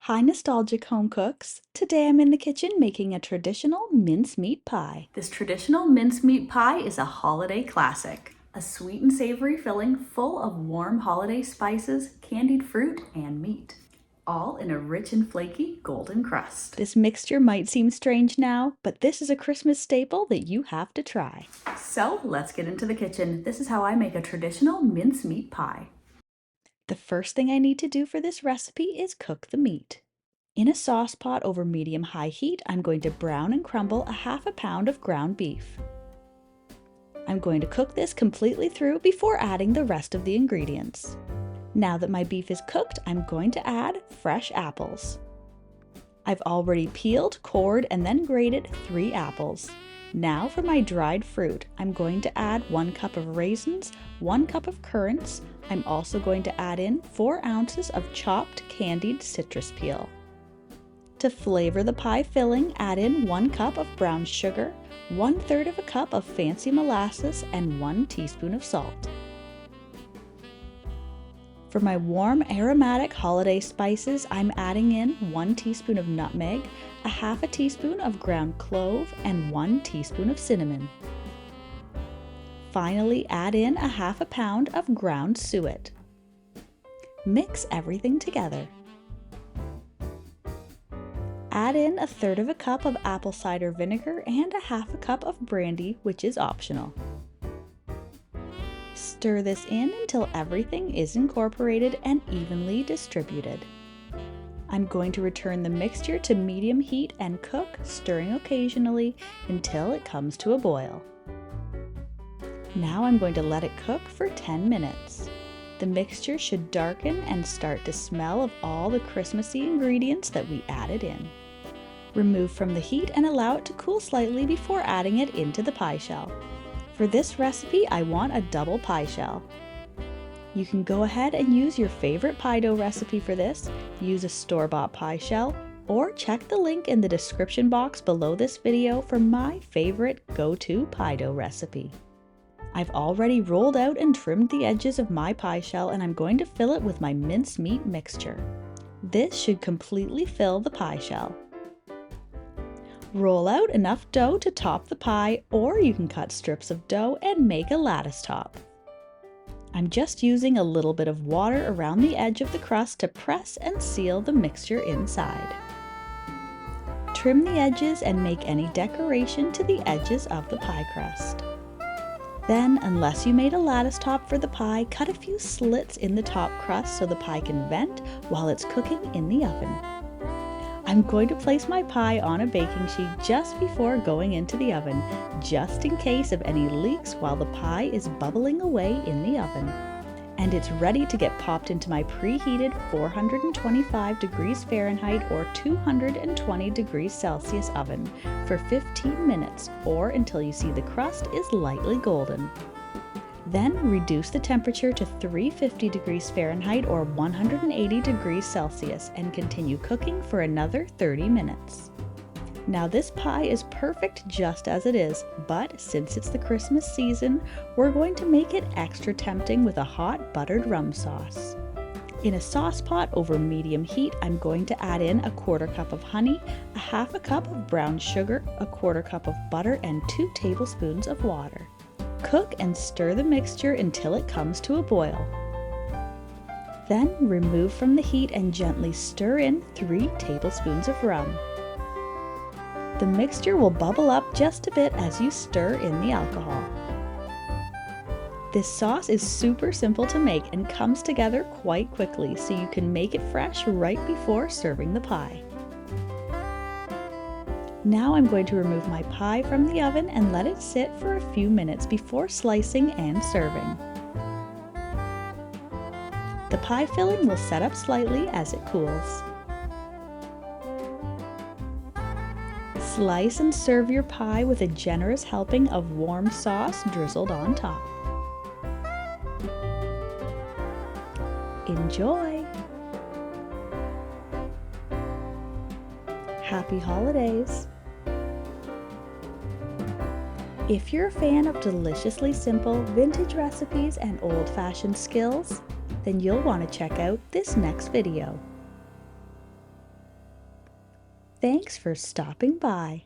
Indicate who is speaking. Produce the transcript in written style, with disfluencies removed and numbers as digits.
Speaker 1: Hi nostalgic home cooks! Today I'm in the kitchen making a traditional mincemeat pie. This traditional mincemeat pie is a holiday classic. A sweet and savory filling full of warm holiday spices, candied fruit, and meat. All in a rich and flaky golden crust. This mixture might seem strange now, but this is a Christmas staple that you have to try. So let's get into the kitchen. This is how I make a traditional mincemeat pie. The first thing I need to do for this recipe is cook the meat. In a sauce pot over medium-high heat, I'm going to brown and crumble a half a pound of ground beef. I'm going to cook this completely through before adding the rest of the ingredients. Now that my beef is cooked, I'm going to add fresh apples. I've already peeled, cored, and then grated 3 apples. Now for my dried fruit, I'm going to add 1 cup of raisins, 1 cup of currants. I'm also going to add in 4 ounces of chopped candied citrus peel. To flavor the pie filling, add in 1 cup of brown sugar, 1/3 of a cup of fancy molasses, and 1 teaspoon of salt. For my warm aromatic holiday spices, I'm adding in 1 teaspoon of nutmeg, a half a teaspoon of ground clove, and 1 teaspoon of cinnamon. Finally, add in a half a pound of ground suet. Mix everything together. Add in 1/3 of a cup of apple cider vinegar and a half a cup of brandy, which is optional. Stir this in until everything is incorporated and evenly distributed. I'm going to return the mixture to medium heat and cook, stirring occasionally until it comes to a boil. Now I'm going to let it cook for 10 minutes. The mixture should darken and start to smell of all the Christmassy ingredients that we added in. Remove from the heat and allow it to cool slightly before adding it into the pie shell. For this recipe, I want a double pie shell. You can go ahead and use your favorite pie dough recipe for this, use a store-bought pie shell, or check the link in the description box below this video for my favorite go-to pie dough recipe. I've already rolled out and trimmed the edges of my pie shell, and I'm going to fill it with my mincemeat mixture. This should completely fill the pie shell. Roll out enough dough to top the pie, or you can cut strips of dough and make a lattice top. I'm just using a little bit of water around the edge of the crust to press and seal the mixture inside. Trim the edges and make any decoration to the edges of the pie crust. Then, unless you made a lattice top for the pie, cut a few slits in the top crust so the pie can vent while it's cooking in the oven. I'm going to place my pie on a baking sheet just before going into the oven, just in case of any leaks while the pie is bubbling away in the oven. And it's ready to get popped into my preheated 425 degrees Fahrenheit or 220 degrees Celsius oven for 15 minutes or until you see the crust is lightly golden. Then reduce the temperature to 350 degrees Fahrenheit or 180 degrees Celsius and continue cooking for another 30 minutes. Now this pie is perfect just as it is, but since it's the Christmas season, we're going to make it extra tempting with a hot buttered rum sauce. In a sauce pot over medium heat, I'm going to add in 1/4 cup of honey, a half a cup of brown sugar, 1/4 cup of butter, and 2 tablespoons of water. Cook and stir the mixture until it comes to a boil. Then remove from the heat and gently stir in 3 tablespoons of rum. The mixture will bubble up just a bit as you stir in the alcohol. This sauce is super simple to make and comes together quite quickly, so you can make it fresh right before serving the pie. Now I'm going to remove my pie from the oven and let it sit for a few minutes before slicing and serving. The pie filling will set up slightly as it cools. Slice and serve your pie with a generous helping of warm sauce drizzled on top. Enjoy! Happy holidays! If you're a fan of deliciously simple vintage recipes and old-fashioned skills, then you'll want to check out this next video. Thanks for stopping by.